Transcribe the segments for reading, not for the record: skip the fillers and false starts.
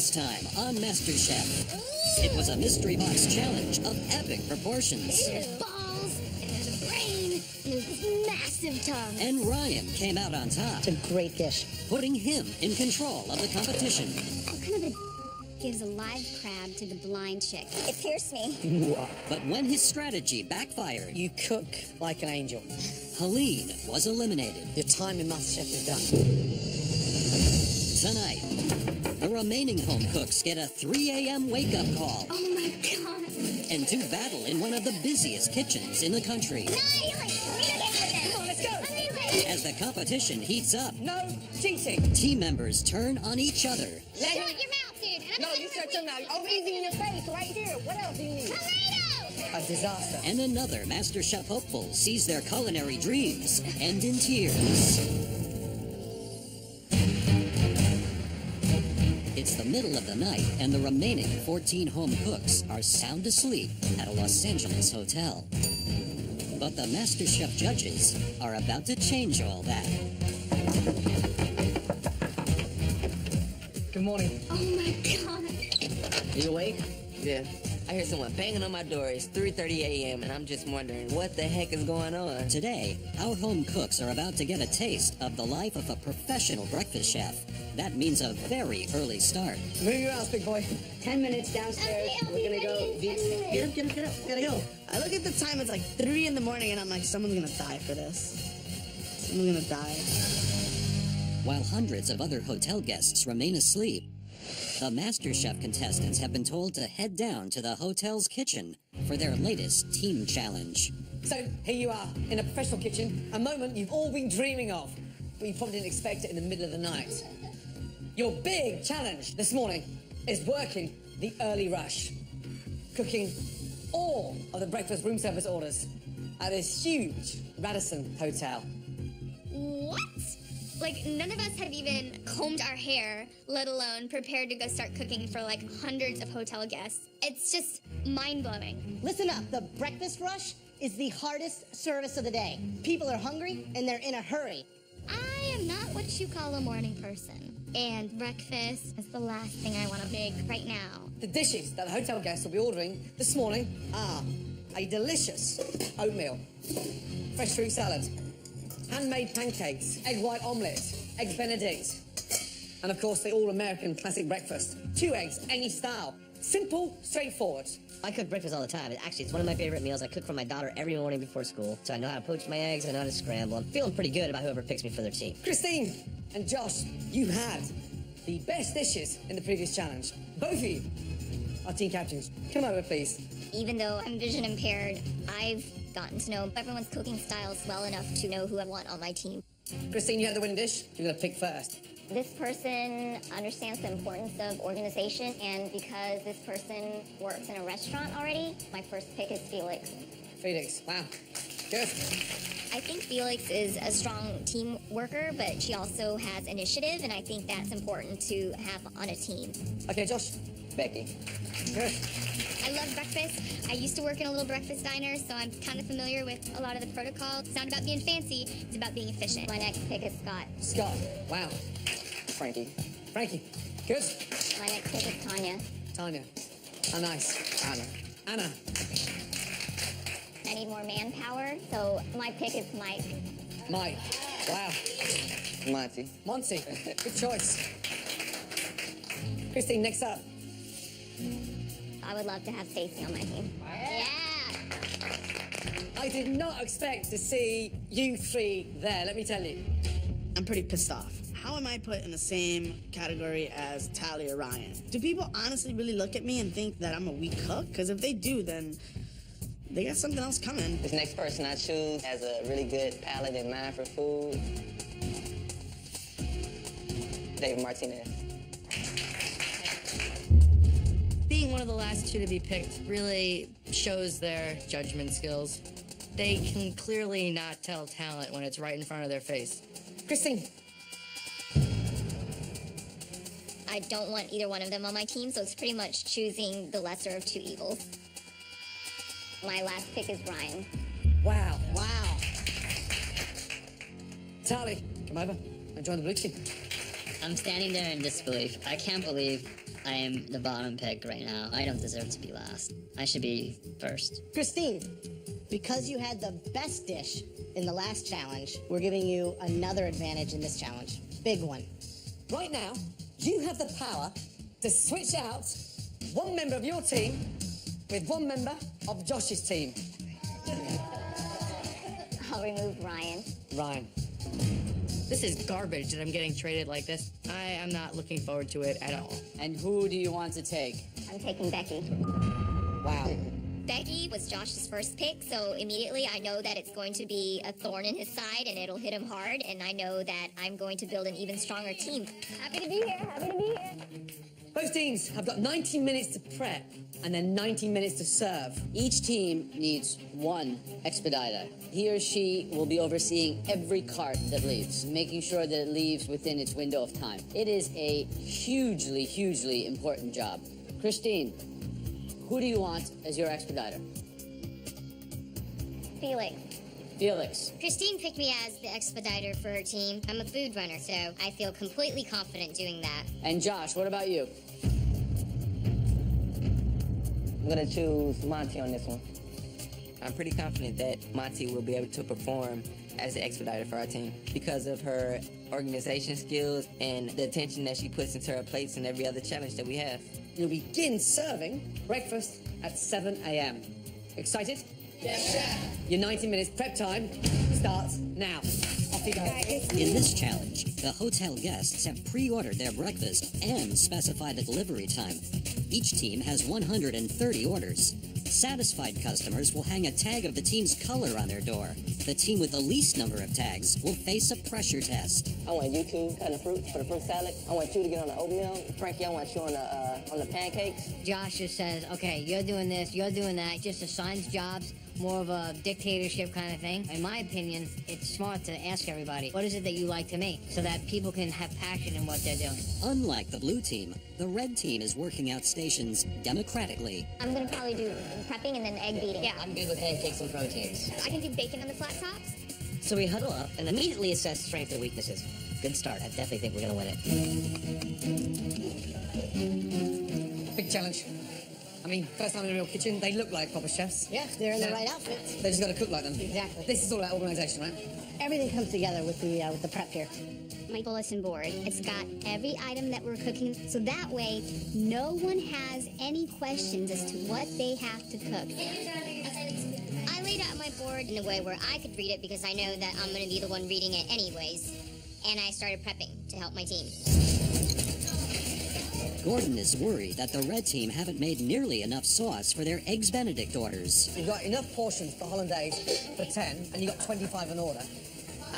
last time on MasterChef. It was a mystery box challenge of epic proportions. There's balls, and there's a brain, and there's this massive tongue. And Ryan came out on top. It's a great dish. Putting him in control of the competition. What kind of a gives a live crab to the blind chick? It pierced me. But when his strategy backfired, You cook like an angel. Helene was eliminated. Your time in MasterChef is done. Tonight, the remaining home cooks get a 3 a.m. wake-up call Oh my god. and do battle in one of the busiest kitchens in the country. No, come on, let's go. As the competition heats up, No cheating. team members turn on each other. Shut your mouth, dude. And I'm No, not you gonna said something. Oh, easy in your face, right here. What else do you need? Tomato! A disaster. And another MasterChef hopeful sees their culinary dreams end in tears. It's the middle of the night, and the remaining 14 home cooks are sound asleep at a Los Angeles hotel. But the MasterChef judges are about to change all that. Good morning. Oh my god. Are you awake? Yeah. I hear someone banging on my door. It's 3:30 a.m. and I'm just wondering what the heck is going on. Today, our home cooks are about to get a taste of the life of a professional breakfast chef. That means a very early start. Move your ass, big boy. 10 minutes downstairs. Okay, I'll We're be gonna go. ready in 10 minutes. Get up. Gotta go. I look at the time, it's like 3 in the morning, and I'm like, someone's gonna die for this. Someone's gonna die. While hundreds of other hotel guests remain asleep, the MasterChef contestants have been told to head down to the hotel's kitchen for their latest team challenge. So here you are in a professional kitchen, a moment you've all been dreaming of, but you probably didn't expect it in the middle of the night. Your big challenge this morning is working the early rush, cooking all of the breakfast room service orders at this huge Radisson hotel. What? Like, none of us have even combed our hair, let alone prepared to go start cooking for like hundreds of hotel guests. It's just mind-blowing. Listen up, the breakfast rush is the hardest service of the day. People are hungry and they're in a hurry. I am not what you call a morning person. And breakfast is the last thing I want to make right now. The dishes that the hotel guests will be ordering this morning are a delicious oatmeal, fresh fruit salad, handmade pancakes, egg white omelette, egg benedict, and of course the all-American classic breakfast. 2 eggs, any style. Simple, straightforward. I cook breakfast all the time. It's one of my favorite meals. I cook for my daughter every morning before school. So I know how to poach my eggs, I know how to scramble. I'm feeling pretty good about whoever picks me for their team. Christine and Josh, you had the best dishes in the previous challenge. Both of you are team captains. Come over, please. Even though I'm vision impaired, I've gotten to know everyone's cooking styles well enough to know who I want on my team. Christine, you had the winning dish. You're going to pick first. This person understands the importance of organization, and because this person works in a restaurant already, my first pick is Felix. Felix, wow. Good. I think Felix is a strong team worker, but she also has initiative, and I think that's important to have on a team. Okay, Josh. Becky. Good. I love breakfast. I used to work in a little breakfast diner, so I'm kind of familiar with a lot of the protocol. It's not about being fancy, it's about being efficient. My next pick is Scott. Scott, wow. Frankie. Frankie, good. My next pick is Tanya. Tanya, oh, nice. Anna. I need more manpower, so my pick is Mike. Mike, wow. Monty. Monty, good choice. Christine, next up. I would love to have Stacy on my team. Yeah! I did not expect to see you three there, let me tell you. I'm pretty pissed off. How am I put in the same category as Tally or Ryan? Do people honestly really look at me and think that I'm a weak cook? Because if they do, then they got something else coming. This next person I choose has a really good palate and mind for food. David Martinez. Being one of the last two to be picked really shows their judgment skills. They can clearly not tell talent when it's right in front of their face. Christine. I don't want either one of them on my team, so it's pretty much choosing the lesser of two evils. My last pick is Ryan. Wow. Tally, come over and join the blue team. I'm standing there in disbelief. I can't believe I am the bottom pick right now. I don't deserve to be last. I should be first. Christine, because you had the best dish in the last challenge, we're giving you another advantage in this challenge. Big one. Right now, you have the power to switch out one member of your team with one member of Josh's team. I'll remove Ryan. Ryan. This is garbage that I'm getting traded like this. I am not looking forward to it at all. And who do you want to take? I'm taking Becky. Wow. Becky was Josh's first pick, so immediately I know that it's going to be a thorn in his side and it'll hit him hard, and I know that I'm going to build an even stronger team. Happy to be here, happy to be here. Both teams have got 90 minutes to prep and then 90 minutes to serve. Each team needs one expediter. He or she will be overseeing every cart that leaves, making sure that it leaves within its window of time. It is a hugely, hugely important job. Christine, who do you want as your expediter? Felix. Felix. Christine picked me as the expediter for her team. I'm a food runner, so I feel completely confident doing that. And Josh, what about you? I'm gonna choose Monty on this one. I'm pretty confident that Monty will be able to perform as the expediter for our team because of her organization skills and the attention that she puts into her plates and every other challenge that we have. You'll begin serving breakfast at 7 a.m. Excited? Yes, sir. Your 90 minutes prep time starts now. Off you go. In this challenge, the hotel guests have pre-ordered their breakfast and specified the delivery time. Each team has 130 orders. Satisfied customers will hang a tag of the team's color on their door. The team with the least number of tags will face a pressure test. I want you to cut the fruit for the fruit salad. I want you to get on the oatmeal. Frankie, I want you on the pancakes. Josh just says, okay, you're doing this, you're doing that. He just assigns jobs, more of a dictatorship kind of thing. In my opinion, it's smart to ask everybody, what is it that you like to make? So that people can have passion in what they're doing. Unlike the blue team, the red team is working out stations democratically. I'm gonna probably do prepping and then egg beating. Yeah, I'm good with pancakes and proteins. I can do bacon on the flat tops. So we huddle up and immediately assess strengths and weaknesses. Good start. I definitely think we're gonna win it. Big challenge. I mean, first time in a real kitchen, they look like proper chefs. Yeah, they're in the right outfits. They just got to cook like them. Exactly. This is all about organisation, right? Everything comes together with the prep here. My bulletin board, it's got every item that we're cooking, so that way no one has any questions as to what they have to cook. I laid out my board in a way where I could read it because I know that I'm going to be the one reading it anyways, and I started prepping to help my team. Gordon is worried that the red team haven't made nearly enough sauce for their Eggs Benedict orders. You've got enough portions for hollandaise for 10, and you've got 25 an order.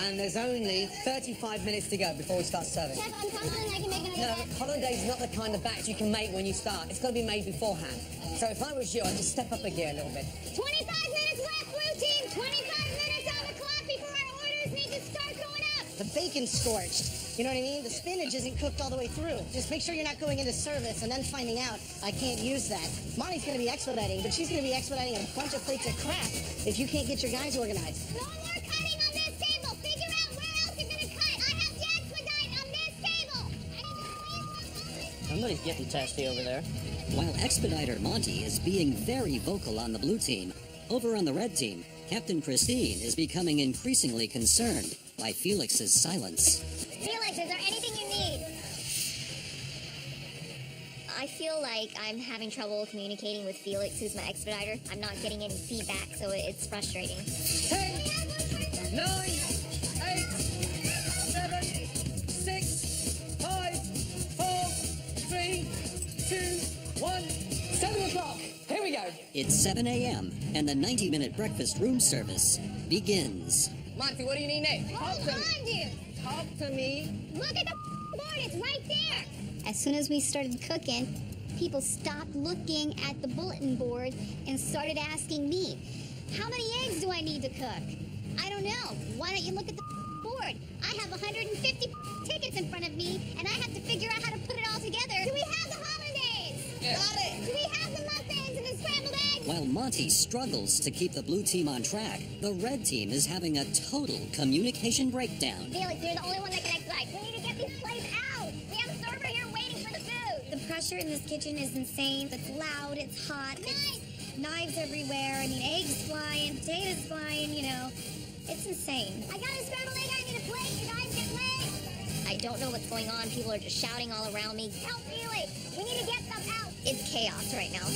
And there's only 35 minutes to go before we start serving. Chef, I'm confident I can make another batch. Hollandaise is not the kind of batch you can make when you start. It's got to be made beforehand. So if I was you, I'd just step up a gear a little bit. 25 minutes left, blue team! 25 minutes on the clock before our orders need to start going up! The bacon's scorched. You know what I mean? The spinach isn't cooked all the way through. Just make sure you're not going into service and then finding out I can't use that. Monty's going to be expediting, but she's going to be expediting a bunch of plates of crap if you can't get your guys organized. No more cutting on this table! Figure out where else you're going to cut! I have the expedite on this table! Somebody's getting testy over there. While Expediter Monty is being very vocal on the blue team, over on the red team, Captain Christine is becoming increasingly concerned by Felix's silence. Felix, is there anything you need? I feel like I'm having trouble communicating with Felix, who's my expediter. I'm not getting any feedback, so it's frustrating. 10, 9, 8, 7, 6, 5, 4, 3, 2, 1, 7 o'clock. Here we go. It's 7 a.m. and the 90-minute breakfast room service begins. Monty, what do you need next? Hold on, dude. Talk to me. Look at the board, it's right there. As soon as we started cooking, people stopped looking at the bulletin board and started asking me, how many eggs do I need to cook? I don't know. Why don't you look at the board? I have 150 tickets in front of me, and I have to figure out how to put it all together. Do we have the hollandaise? Yeah. Got it. Do we have the muffins and the scrambled eggs? While Monty struggles to keep the blue team on track, the red team is having a total communication breakdown. Felix, you're the only one that can expedite. We need to get these plates out. We have a server here waiting for the food. The pressure in this kitchen is insane. It's loud, it's hot, it's knives everywhere. I mean, eggs flying, potatoes flying, you know. It's insane. I got a scrambled egg, I need a plate, you guys get plate. I don't know what's going on. People are just shouting all around me. Help, Felix, we need to get stuff out. It's chaos right now.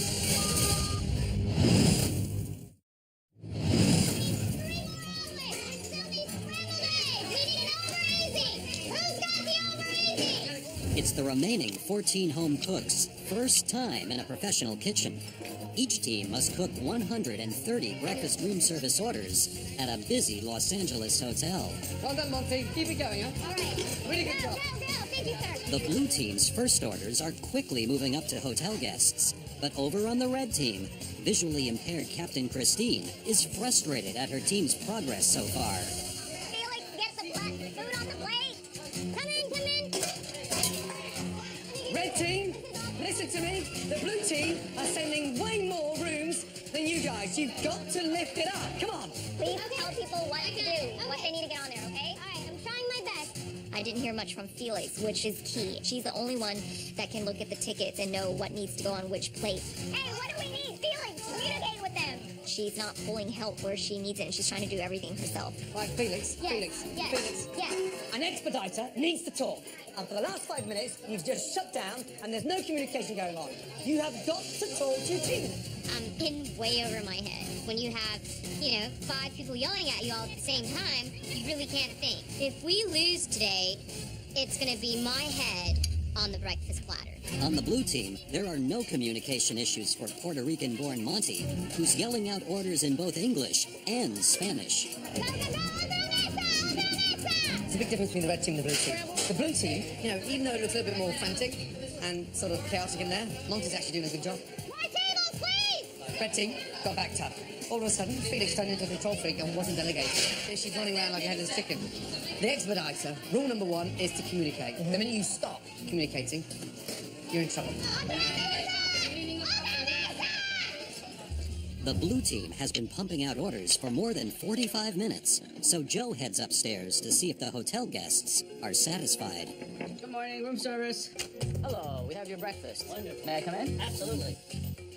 It's the remaining 14 home cooks' first time in a professional kitchen. Each team must cook 130 breakfast room service orders at a busy Los Angeles hotel. Well done, Monty. Keep it going, huh? All right. Really good job. Thank you, sir. The blue team's first orders are quickly moving up to hotel guests. But over on the red team, visually impaired Captain Christine is frustrated at her team's progress so far. Felix, get the food on the plate. Come in. Red team, listen to me. The blue team are sending way more rooms than you guys. You've got to lift it up. Come on. Please tell people what to do, what they need to get on there, okay? All right, I'm trying my best. I didn't hear much from Felix, which is key. She's the only one that can look at the tickets and know what needs to go on which plate. Hey, what do we need? Felix, communicate with them. She's not pulling help where she needs it, and she's trying to do everything herself. Right, Felix, Yes, Felix, yes, Felix. yes. An expediter needs to talk. And for the last 5 minutes, you've just shut down and there's no communication going on. You have got to talk to your team. I'm in way over my head. When you have, 5 people yelling at you all at the same time, you really can't think. If we lose today, it's going to be my head on the breakfast platter. On the blue team, there are no communication issues for Puerto Rican-born Monty, who's yelling out orders in both English and Spanish. There's a big difference between the red team and the blue team. The blue team, even though it looks a little bit more frantic and sort of chaotic in there, Monty's actually doing a good job. More tables, please! Red team got backed up. All of a sudden, Felix turned into a control freak and wasn't delegating. She's running around like a headless chicken. The expediter, rule number 1 is to communicate. The minute you stop communicating, you're in trouble. The blue team has been pumping out orders for more than 45 minutes, so Joe heads upstairs to see if the hotel guests are satisfied. Good morning, room service. Hello, we have your breakfast. Wonderful. May I come in? Absolutely.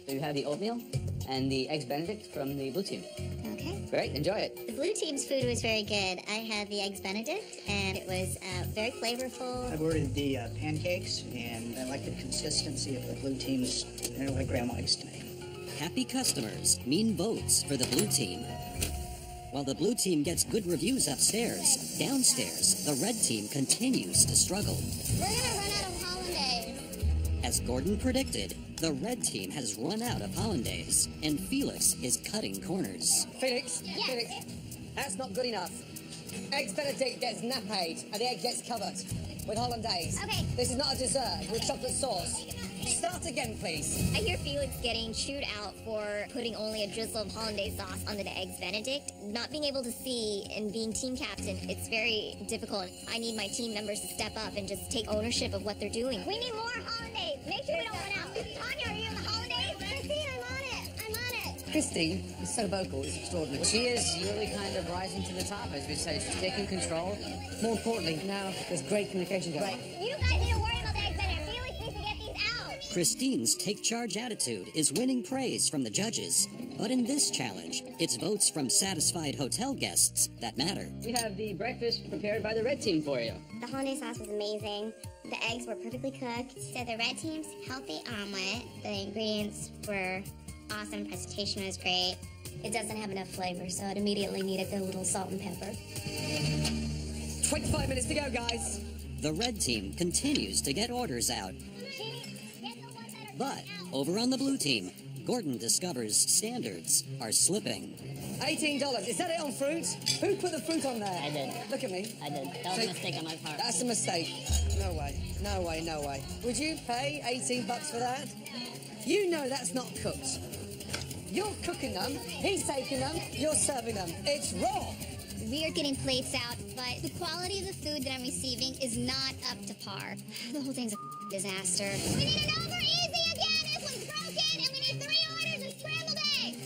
So you have the oatmeal and the eggs Benedict from the blue team. Okay. Great, enjoy it. The blue team's food was very good. I had the eggs Benedict, and it was very flavorful. I ordered the pancakes, and I like the consistency of the blue team's, like Grandma likes to make. Happy customers mean votes for the blue team. While the blue team gets good reviews upstairs, downstairs, the red team continues to struggle. We're gonna run out of hollandaise. As Gordon predicted, the red team has run out of hollandaise, and Felix is cutting corners. Felix, Yes. Felix, that's not good enough. Eggs Benedict gets nappade and the egg gets covered with hollandaise. Okay. This is not a dessert with chocolate sauce. Start again, please. I hear Felix getting chewed out for putting only a drizzle of hollandaise sauce onto the eggs Benedict. Not being able to see and being team captain, it's very difficult. I need my team members to step up and just take ownership of what they're doing. We need more hollandaise. Make sure we don't run out. Tanya, are you in the hollandaise? Christine, I'm on it. Christine is so vocal, it's extraordinary. She is really kind of rising to the top, as we say. She's taking control. More importantly, now there's great communication going on. You guys need to worry about the eggs Benedict. Felix needs to get these out. Christine's take-charge attitude is winning praise from the judges. But in this challenge, it's votes from satisfied hotel guests that matter. We have the breakfast prepared by the red team for you. The hollandaise sauce was amazing. The eggs were perfectly cooked. So the red team's healthy omelet. The ingredients were awesome. Presentation was great. It doesn't have enough flavor, so it immediately needed a little salt and pepper. 25 minutes to go, guys. The red team continues to get orders out. But over on the blue team, Gordon discovers standards are slipping. $18. Is that it on fruit? Who put the fruit on there? I did. Look at me. I did. That was a mistake on my part. That's a mistake. No way. No way, no way. Would you pay $18 for that? You know that's not cooked. You're cooking them, he's taking them, you're serving them. It's raw. We are getting plates out, but the quality of the food that I'm receiving is not up to par. The whole thing's a disaster. We need an over easy again. This one's broken, and we need 3 orders of scrambled eggs.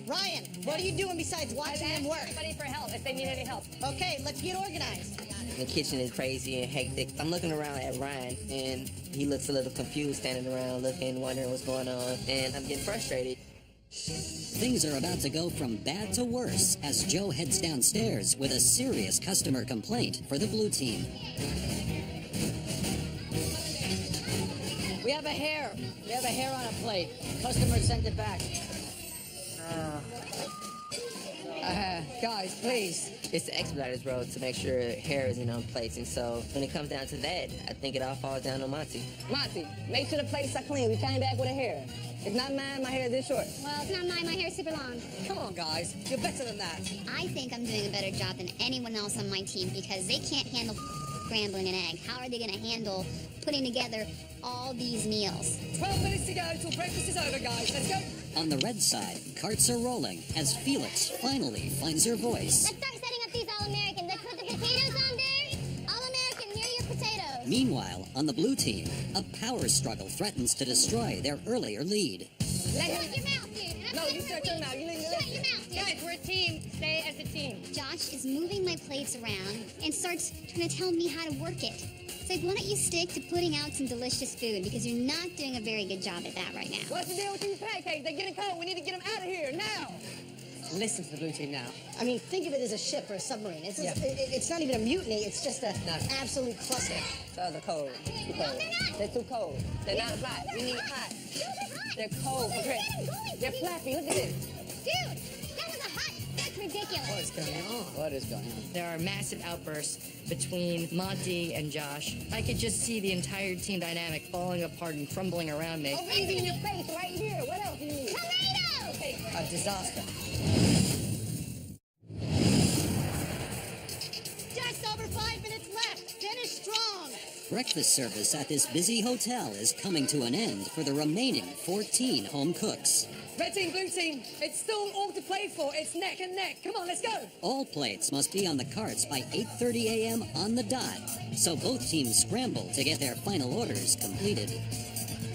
Ryan, what are you doing besides watching them work? Ready for help if they need any help. Okay, let's get organized. The kitchen is crazy and hectic. I'm looking around at Ryan, and he looks a little confused, standing around looking, wondering what's going on, and I'm getting frustrated. Things are about to go from bad to worse as Joe heads downstairs with a serious customer complaint for the blue team. We have a hair. We have a hair on a plate. Customer sent it back. Guys, please. It's the expediter's role to make sure hair isn't on plates, and so when it comes down to that, I think it all falls down on Monty. Monty, make sure the plates are clean. We came back with a hair. It's not mine. My hair is this short. Well, it's not mine. My hair's super long. Come on, guys. You're better than that. I think I'm doing a better job than anyone else on my team because they can't handle scrambling an egg. How are they going to handle putting together all these meals? 12 minutes to go till breakfast is over, guys. Let's go. On the red side, carts are rolling as Felix finally finds her voice. Let's start setting up these All-Americans. Let's put the potatoes on there. All-American, here are your potatoes. Meanwhile, on the blue team, a power struggle threatens to destroy their earlier lead. Shut your mouth, dude. No, you shut your mouth. You need to Shut your mouth, dude. Guys, we're a team. Stay as a team. Josh is moving my plates around and starts trying to tell me how to work it. It's like, why don't you stick to putting out some delicious food because you're not doing a very good job at that right now. What's the deal with these pancakes? They're getting cold. We need to get them out of here now. Listen to the blue team now. I mean, think of it as a ship or a submarine. It's, it's not even a mutiny. It's just an absolute cluster. So they're cold. Too cold. They're too cold. They're not hot. We need hot. They're cold. They're flappy. Look at this. Dude, that was a hot. That's ridiculous. What's going on? What is going on? There are massive outbursts between Monty and Josh. I could just see the entire team dynamic falling apart and crumbling around me. Oh, in your face right here. What else do you need? Tomatoes! A disaster. Just over 5 minutes left. Finish strong. Breakfast service at this busy hotel is coming to an end for the remaining 14 home cooks. Red team, blue team, it's still all to play for. It's neck and neck. Come on, let's go. All plates must be on the carts by 8:30 a.m. on the dot, so both teams scramble to get their final orders completed.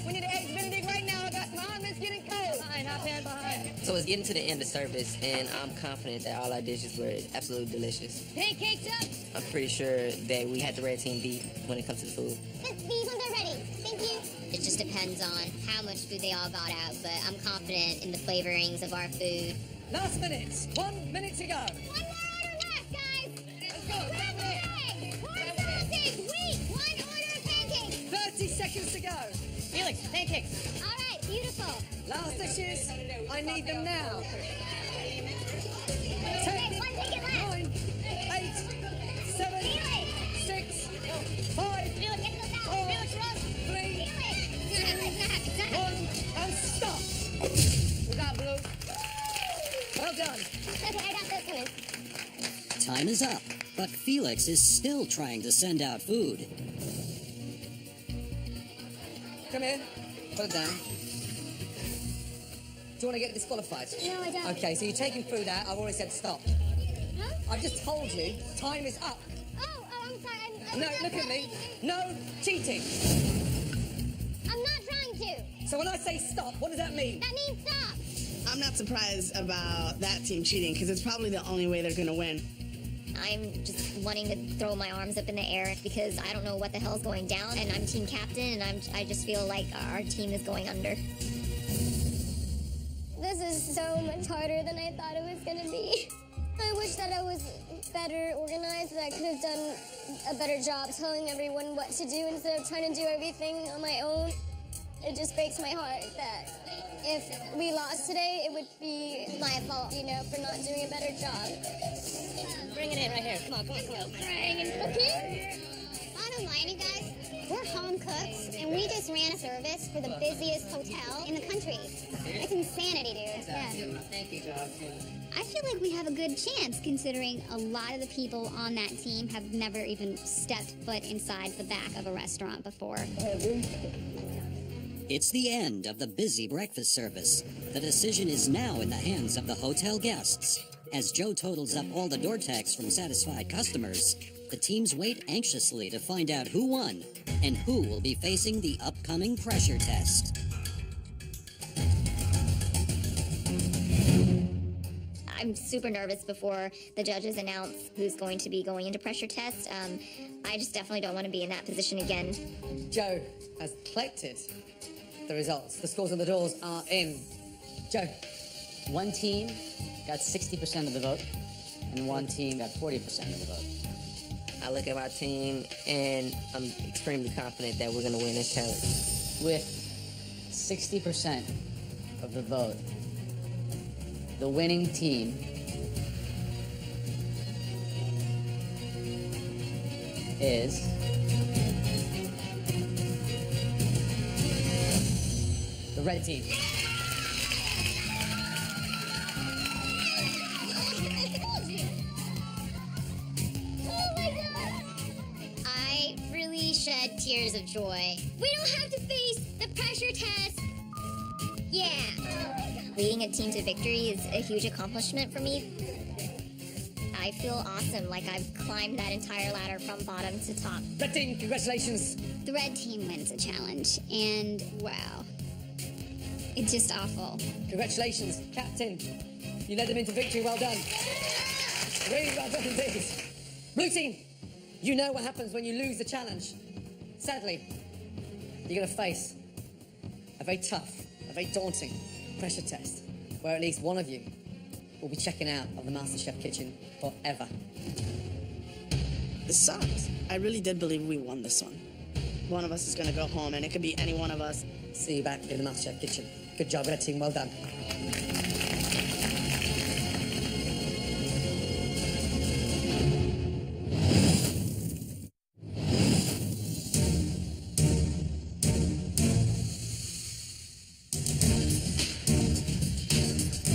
We need an eggs Benedict right now. I got some almonds getting cold. Behind, hop in behind. So it's getting to the end of service, and I'm confident that all our dishes were absolutely delicious. Pancakes up. I'm pretty sure that we had the red team beat when it comes to the food. These ones are ready. Thank you. It just depends on how much food they all got out, but I'm confident in the flavorings of our food. Last minute. 1 minute to go. One more order left, guys. Let's go. Scrambled eggs, corn sausage, wheat. One order of pancakes. 30 seconds to go. Felix, pancakes. All right, beautiful. Last dishes. I need them now. Okay, 1 ticket left. 9, 8, 7, 6, 5, Felix, get those out. 4, Felix, run. 3, Felix. 1, and stop. We got blue. Well done. Okay, I got this one. Time is up, but Felix is still trying to send out food. Come here. Put it down. Do you want to get disqualified? No, I don't. Okay, so you're taking food out. I've already said stop. Huh? I've just told you time is up. Oh, I'm sorry. I'm No, not look at me. No cheating. I'm not trying to. So when I say stop, what does that mean? That means stop. I'm not surprised about that team cheating because it's probably the only way they're going to win. I'm just wanting to throw my arms up in the air because I don't know what the hell's going down, and I'm team captain, and I just feel like our team is going under. This is so much harder than I thought it was gonna be. I wish that I was better organized, that I could have done a better job telling everyone what to do instead of trying to do everything on my own. It just breaks my heart that if we lost today, it would be my fault, you know, for not doing a better job. Bring it in right here. Come on. Okay. Bottom line, you guys, we're home cooks, and we just ran a service for the busiest hotel in the country. It's insanity, dude. Yeah. Thank you, I feel like we have a good chance, considering a lot of the people on that team have never even stepped foot inside the back of a restaurant before. It's the end of the busy breakfast service. The decision is now in the hands of the hotel guests. As Joe totals up all the door tags from satisfied customers, the teams wait anxiously to find out who won and who will be facing the upcoming pressure test. I I'm super nervous before the judges announce who's going to be going into pressure test. I just definitely don't want to be in that position again. Joe has collected the results. The scores on the doors are in. Joe. One team got 60% of the vote, and one team got 40% of the vote. I look at my team, and I'm extremely confident that we're going to win this challenge. With 60% of the vote, the winning team is the red team. I really shed tears of joy. We don't have to face the pressure test. Yeah. Leading a team to victory is a huge accomplishment for me. I feel awesome, like I've climbed that entire ladder from bottom to top. Red team, congratulations. The red team wins a challenge, and wow, it's just awful. Congratulations, Captain. You led them into victory. Well done. Really well done indeed. Blue team, you know what happens when you lose the challenge. Sadly, you're going to face a very tough, a very daunting pressure test where at least one of you will be checking out of the MasterChef kitchen forever. It sucks. I really did believe we won this one. One of us is going to go home, and it could be any one of us. See you back in the MasterChef kitchen. Good job, red team. Well done.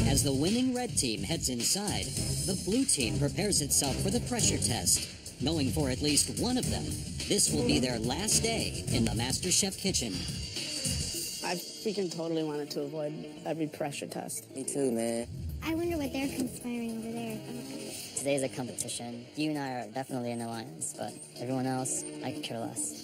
As the winning red team heads inside, the blue team prepares itself for the pressure test, knowing for at least one of them, this will be their last day in the MasterChef kitchen. I freaking totally wanted to avoid every pressure test. Me too, man. I wonder what they're conspiring over there. Today's a competition. You and I are definitely in alliance, but everyone else, I could care less.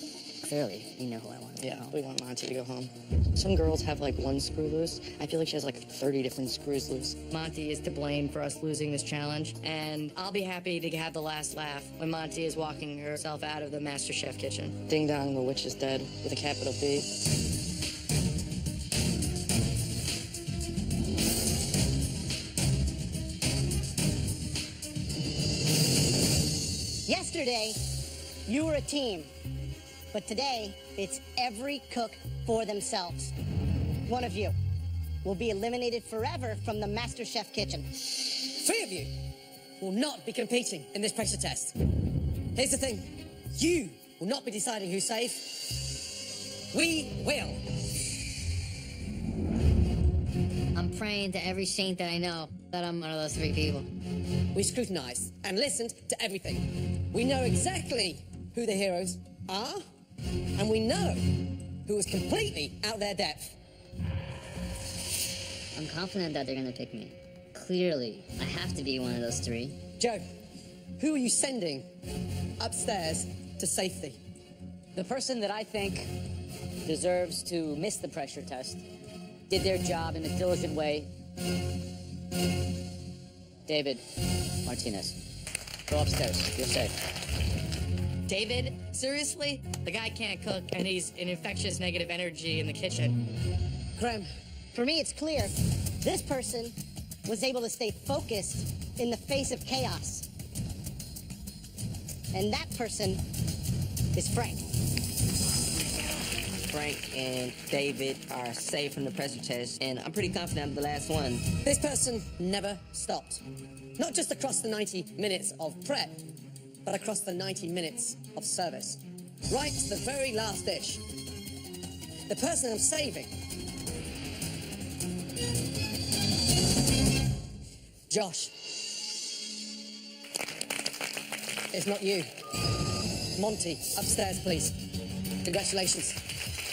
Clearly, you know who I want. Yeah, we want Monty to go home. Some girls have like one screw loose. I feel like she has like 30 different screws loose. Monty is to blame for us losing this challenge, and I'll be happy to have the last laugh when Monty is walking herself out of the MasterChef kitchen. Ding dong, the witch is dead, with a capital B. Yesterday, you were a team. But today, it's every cook for themselves. One of you will be eliminated forever from the MasterChef kitchen. 3 of you will not be competing in this pressure test. Here's the thing. You will not be deciding who's safe. We will. I'm praying to every saint that I know that I'm one of those 3 people. We scrutinized and listened to everything. We know exactly who the heroes are, and we know who is completely out their depth. I'm confident that they're gonna pick me. Clearly, I have to be one of those 3. Joe, who are you sending upstairs to safety? The person that I think deserves to miss the pressure test did their job in a diligent way. David Martinez. Go upstairs. You're safe. David? Seriously? The guy can't cook, and he's an infectious negative energy in the kitchen. Graham. For me, it's clear. This person was able to stay focused in the face of chaos. And that person is Frank. Frank and David are safe from the pressure test, and I'm pretty confident I'm the last one. This person never stopped. Not just across the 90 minutes of prep, but across the 90 minutes of service. Right to the very last dish. The person I'm saving. Josh. It's not you. Monty, upstairs, please. Congratulations.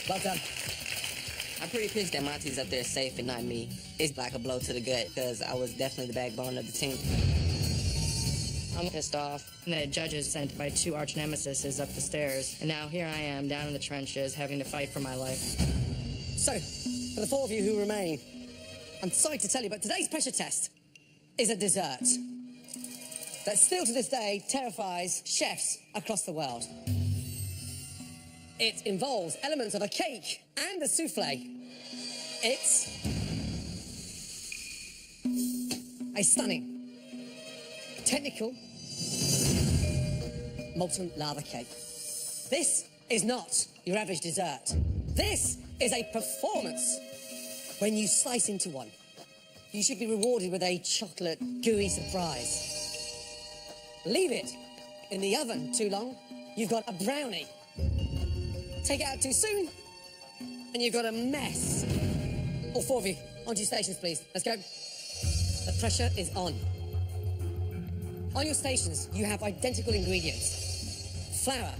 Well done. I'm pretty pissed that Monty's up there safe and not me. It's like a blow to the gut, because I was definitely the backbone of the team. I'm pissed off. And the judges sent my 2 arch nemesis up the stairs, and now here I am down in the trenches having to fight for my life. So, for the 4 of you who remain, I'm sorry to tell you, but today's pressure test is a dessert that still to this day terrifies chefs across the world. It involves elements of a cake and a souffle. It's a stunning, technical, molten lava cake. This is not your average dessert. This is a performance. When you slice into one, you should be rewarded with a chocolate gooey surprise. Leave it in the oven too long, you've got a brownie. Take it out too soon, and you've got a mess. All four of you, onto your stations, please. Let's go. The pressure is on. On your stations, you have identical ingredients. Flour,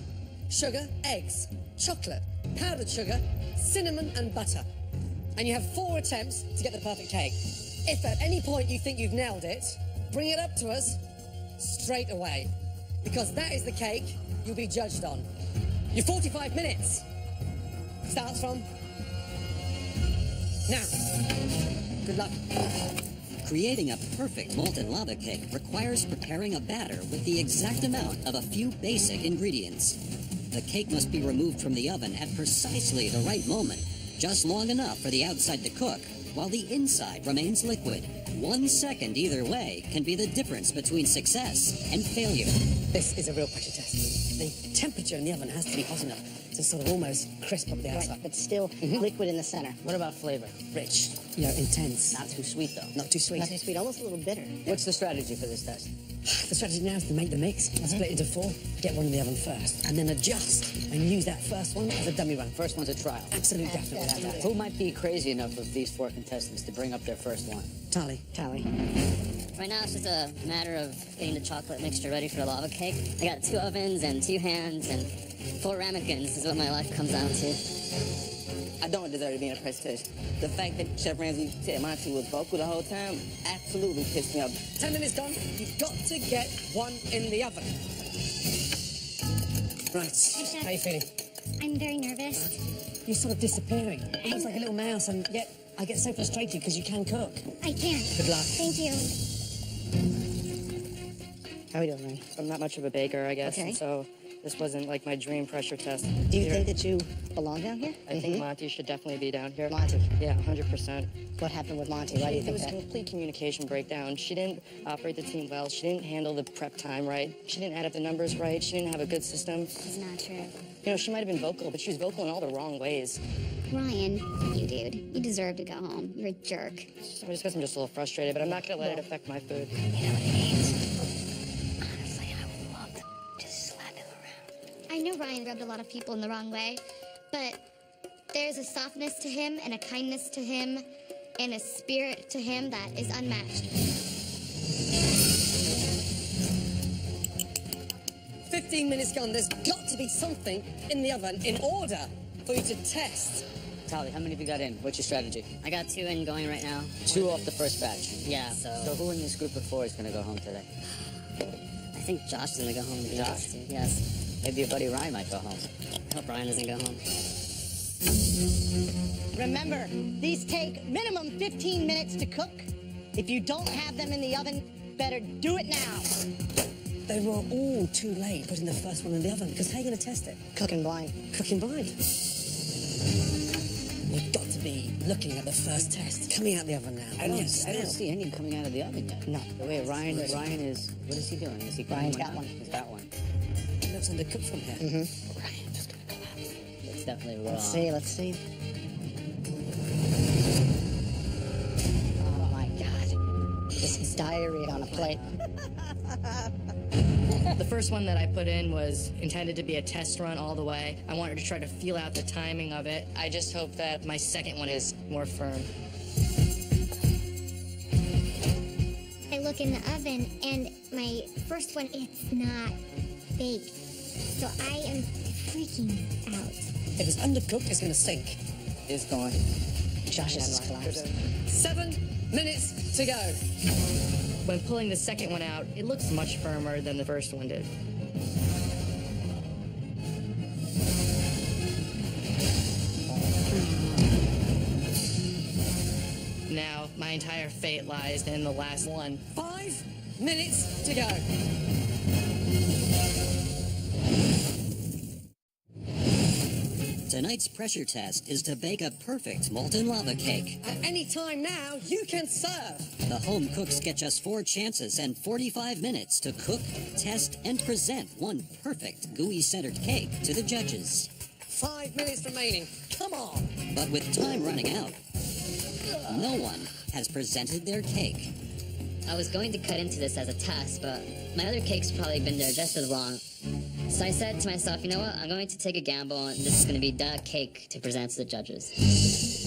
sugar, eggs, chocolate, powdered sugar, cinnamon, and butter. And you have 4 attempts to get the perfect cake. If at any point you think you've nailed it, bring it up to us straight away. Because that is the cake you'll be judged on. Your 45 minutes starts from now. Good luck. Creating a perfect molten lava cake requires preparing a batter with the exact amount of a few basic ingredients. The cake must be removed from the oven at precisely the right moment, just long enough for the outside to cook, while the inside remains liquid. 1 second either way can be the difference between success and failure. This is a real pressure test. The temperature in the oven has to be hot enough to sort of almost crisp up the outside. Right, but still liquid in the center. What about flavor? Rich, intense. Not too sweet, though. Not too sweet. Not too sweet, almost a little bitter. What's the strategy for this test? The strategy now is to make the mix, split into 4, get one in the oven first, and then adjust and use that first one as a dummy run. First one's a trial. Absolute, definitely. Who might be crazy enough of these 4 contestants to bring up their first one? Tally. Right now, it's just a matter of getting the chocolate mixture ready for the lava cake. I got 2 ovens and 2 hands and 4 ramekins is what my life comes down to. I don't deserve to be in a presentation. The fact that Chef Ramsay said Monty was vocal the whole time absolutely pissed me off. 10 minutes gone. You've got to get one in the oven. Right. How are you feeling? I'm very nervous. You're sort of disappearing. Almost like a little mouse, and yet I get so frustrated because you can cook. I can. Good luck. Thank you. How are we doing, man? I'm not much of a baker, I guess, Okay. and so this wasn't like my dream pressure test. Do you think that you belong down here? I think Monty should definitely be down here. Monty. Yeah, 100%. What happened with Monty? Why do you It think was a that? complete communication breakdown. She didn't operate the team well. She didn't handle the prep time right. She didn't add up the numbers right. She didn't have a good system. It's not true. You know, she might have been vocal, but she was vocal in all the wrong ways. Ryan, you dude, you deserve to go home. You're a jerk. So I just guess I'm just a little frustrated, but I'm not going to let it affect my food. You know what it means? Honestly, I would love to just slap him around. I know Ryan rubbed a lot of people in the wrong way, but there's a softness to him and a kindness to him and a spirit to him that is unmatched. 15 minutes gone. There's got to be something in the oven in order for you to test. Tally, how many have you got in? What's your strategy? I got 2 in going right now. 2 off the first batch. Yeah, So so who in this group of 4 is going to go home today? I think Josh is gonna go home. To be Josh? honest with you. Yes. Maybe your buddy Ryan might go home. I hope Ryan doesn't go home. Remember, these take minimum 15 minutes to cook. If you don't have them in the oven, better do it now. They were all too late putting the first one in the oven, because how are you going to test it? Cooking blind. Cooking blind. You've got to be looking at the first test coming out the oven now. I don't see any coming out of the oven yet. No. Wait, Ryan is, what is he doing? Is he cooking Ryan's got out? one. He's got one. It looks undercooked from here. Ryan is going to collapse. It's definitely wrong. Let's see. Oh my God. This is diarrhea on a plate. The first one that I put in was intended to be a test run all the way. I wanted to try to feel out the timing of it. I just hope that my second one is more firm. I look in the oven and my first one, it's not baked. So I am freaking out. If it's undercooked, it's going to sink. It's going. Josh is collapsed. 7 minutes to go. When pulling the second one out, it looks much firmer than the first one did. Now, my my entire fate lies in the last one. 5 minutes to go. Tonight's pressure test is to bake a perfect molten lava cake. At any time now, you can serve. The home cooks get just 4 chances and 45 minutes to cook, test, and present one perfect gooey-centered cake to the judges. 5 minutes remaining. Come on. But with time running out, no one has presented their cake. I was going to cut into this as a test, but my other cake's probably been there just as long. So I said to myself, you know what, I'm going to take a gamble, and this is going to be the cake to present to the judges.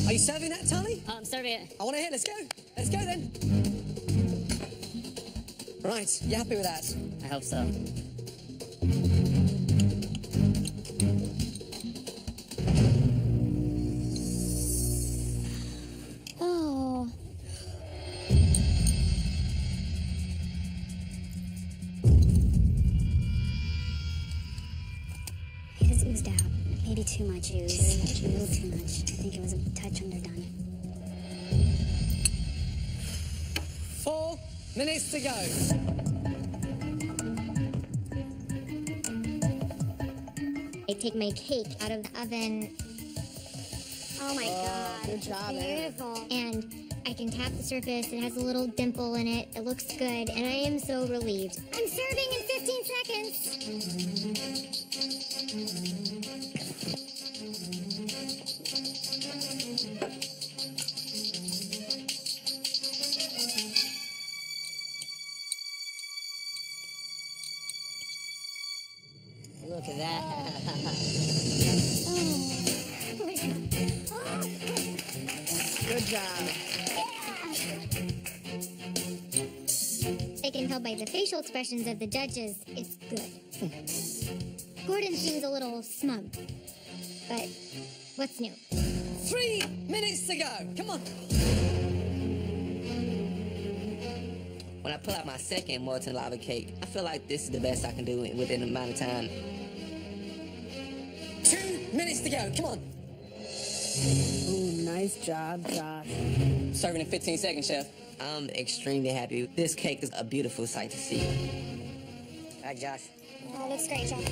Are you serving that, Tally? I'm serving it. I want to hear. Let's go. Let's go then. Right, you happy with that? I hope so. Oh. It has oozed out. Maybe too much ooze. A little too much. I think it was a touch underdone. 4 minutes to go. I take my cake out of the oven. Oh my god. Good job, beautiful. And I can tap the surface. It has a little dimple in it. It looks good. And I am so relieved. I'm serving in 15 seconds. Look at that. Good job. I can tell by the facial expressions of the judges, it's good. Gordon seems a little smug. But what's new? 3 minutes to go. Come on. When I pull out my second molten lava cake, I feel like this is the best I can do within the amount of time. 2 minutes to go. Come on. Ooh, nice job, Josh. Serving in 15 seconds, Chef. I'm extremely happy. This cake is a beautiful sight to see. Hi, Josh. Oh, looks great, Josh.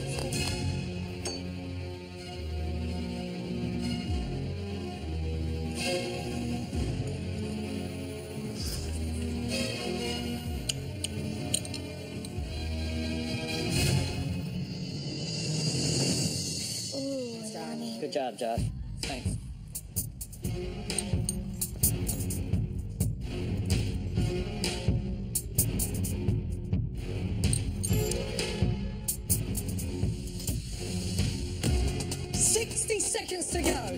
Good job, Josh. Thanks. To go.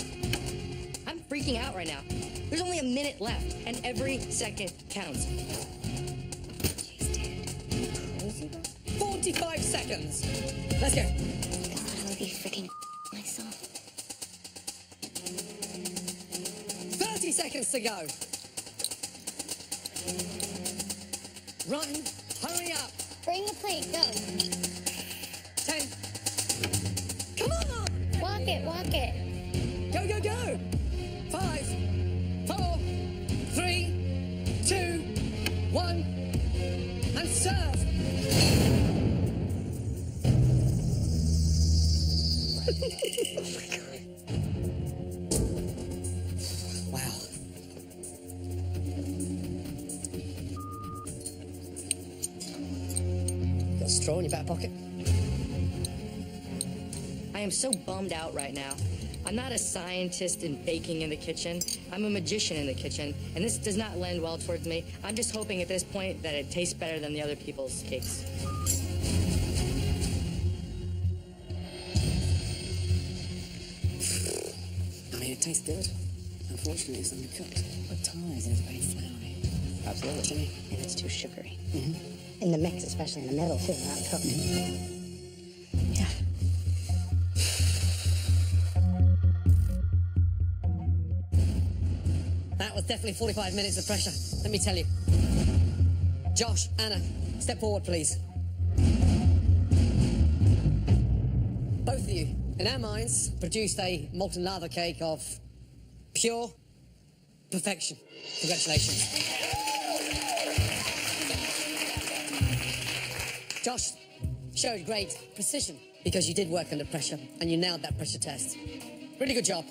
I'm freaking out right now. There's only a minute left, and every second counts. 45 seconds. Let's go. God, I would be freaking myself. 30 seconds to go. Run. Hurry up. Bring the plate, go. 10. Come on. Walk it, walk it. Go, go, go. 5, 4, 3, 2, 1, and serve. Wow. Got a straw in your back pocket? I am so bummed out right now. I'm not a scientist in baking in the kitchen. I'm a magician in the kitchen, and this does not lend well towards me. I'm just hoping at this point that it tastes better than the other people's cakes. I mean, it tastes good. Unfortunately, it's undercooked. But ties is very floury. Absolutely. To me. And it's too sugary. In the mix, especially in the middle, too, not cooked. Yeah. That was definitely 45 minutes of pressure, let me tell you. Josh, Anna, step forward, please. Both of you, in our minds, produced a molten lava cake of pure, perfection. Congratulations. Josh showed great precision because you did work under pressure and you nailed that pressure test. Really good job.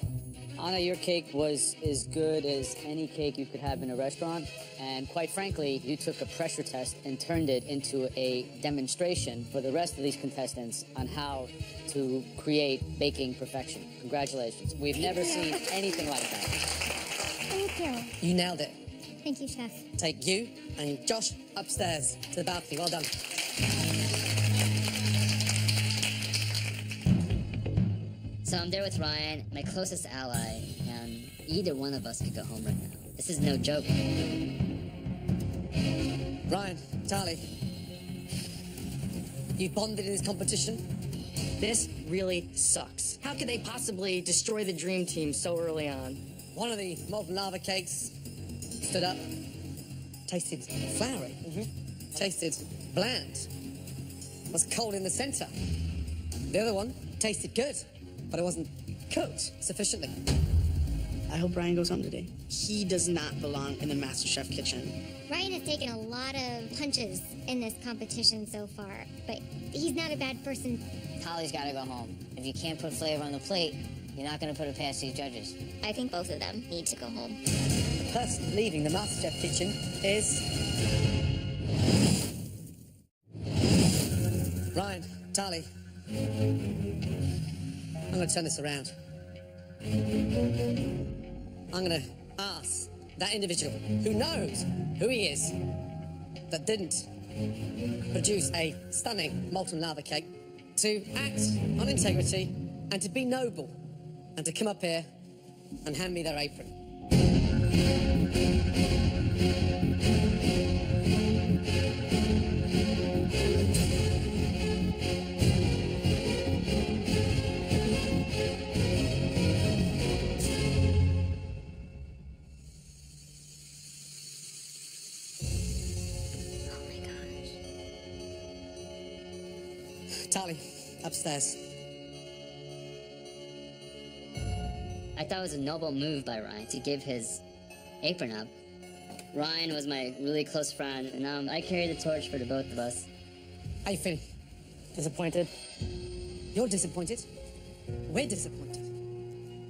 Anna, your cake was as good as any cake you could have in a restaurant. And quite frankly, you took a pressure test and turned it into a demonstration for the rest of these contestants on how to create baking perfection. Congratulations. We've never seen anything like that. Thank you. You nailed it. Thank you, Chef. Take you and Josh upstairs to the balcony. Well done. So I'm there with Ryan, my closest ally, and either one of us could go home right now. This is no joke. Ryan, Charlie, you bonded in this competition. This really sucks. How could they possibly destroy the dream team so early on? One of the molten lava cakes stood up, tasted floury, tasted bland, was cold in the center. The other one tasted good, but it wasn't cooked sufficiently. I hope Ryan goes home today. He does not belong in the MasterChef kitchen. Ryan has taken a lot of punches in this competition so far, but he's not a bad person. Holly's got to go home. If you can't put flavor on the plate, you're not going to put it past these judges. I think both of them need to go home. The person leaving the MasterChef kitchen is Ryan, Charlie. I'm going to turn this around. I'm going to ask that individual who knows who he is that didn't produce a stunning molten lava cake to act on integrity and to be noble and to come up here and hand me their apron. Tali, upstairs. I thought it was a noble move by Ryan to give his apron up. Ryan was my really close friend, and I carry the torch for the both of us. How you feeling? Disappointed? You're disappointed. We're disappointed.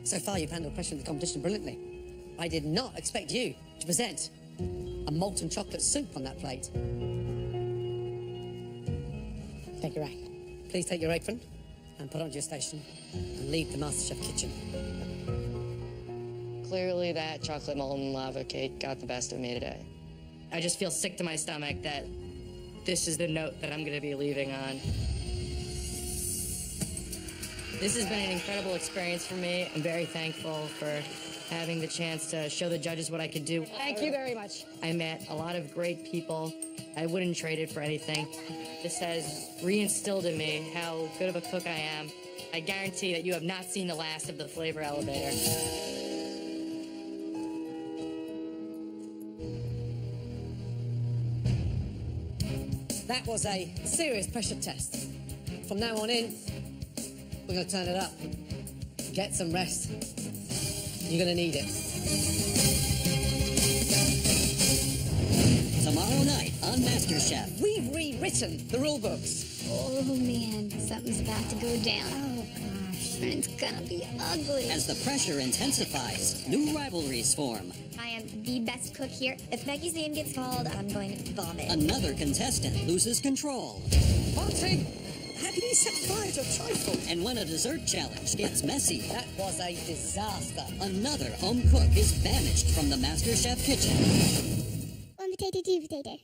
So far, you've handled pressure in the competition brilliantly. I did not expect you to present a molten chocolate soup on that plate. Take your apron. Please take your apron and put it onto your station and leave the MasterChef kitchen. Clearly that chocolate molten lava cake got the best of me today. I just feel sick to my stomach that this is the note that I'm going to be leaving on. This has been an incredible experience for me. I'm very thankful for having the chance to show the judges what I could do. Thank you very much. I met a lot of great people. I wouldn't trade it for anything. This has reinstilled in me how good of a cook I am. I guarantee that you have not seen the last of the flavor elevator. That was a serious pressure test. From now on in, we're going to turn it up. Get some rest. You're going to need it. Tomorrow night on MasterChef. We've rewritten the rule books. Oh man, something's about to go down. Oh gosh, and it's gonna be ugly. As the pressure intensifies, new rivalries form. I am the best cook here. If Becky's name gets called, I'm going to vomit. Another contestant loses control. Martin, how can you set fire to a trifle? And when a dessert challenge gets messy, That was a disaster. another home cook is banished from the MasterChef kitchen. On potato, do potato.